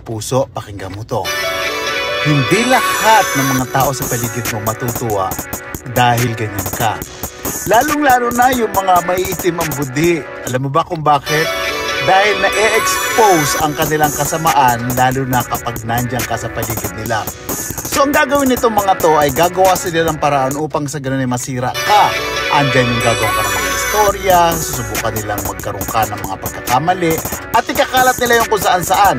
puso, pakinggan mo to. Hindi lahat ng mga tao sa paligid mo matutuwa dahil ganyan ka. Lalong-lalo na yung mga maiitim ang budi. Alam mo ba kung bakit? Dahil na-expose ang kanilang kasamaan, lalo na kapag nandiyan ka sa paligid nila. So ang gagawin nitong mga to ay gagawa sila ng paraan upang sa ganun ay masira ka. Andyan yung gagawa ka ng mga istorya, susubukan nilang magkaroon ka ng mga pagkakamali, at ikakalat nila yung kung saan-saan.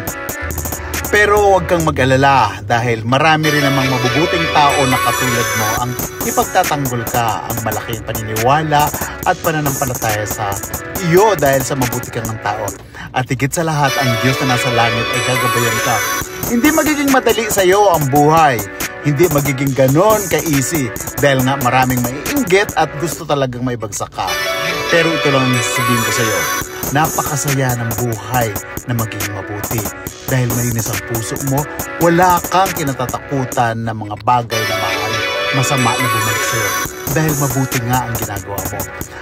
Pero huwag kang mag-alala dahil marami rin namang mabubuting tao na katulad mo ang ipagtatanggol ka ang malaking paniniwala at pananampalataya sa iyo dahil sa mabuti kang ng tao. At higit sa lahat, ang Diyos na nasa langit ay gagabayan ka. Hindi magiging madali sa iyo ang buhay. Hindi magiging ganon ka-easy dahil nga maraming maiinggit at gusto talagang maibagsak ka. Pero ito lang ang sabihin ko sa iyo. Napakasaya ng buhay na maging mabuti. Dahil malinis ang puso mo, wala kang kinatatakutan ng mga bagay na maaaring masama na bumalik sa'yo. Dahil mabuti nga ang ginagawa mo.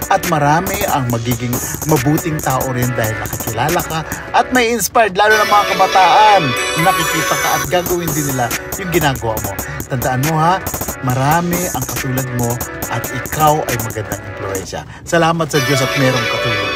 At marami ang magiging mabuting tao rin dahil nakikilala ka at may inspired lalo ng mga kabataan. Nakikita ka at gagawin din nila yung ginagawa mo. Tandaan mo ha, marami ang katulad mo at ikaw ay magandang impluwensya. Salamat sa Diyos at merong katulad.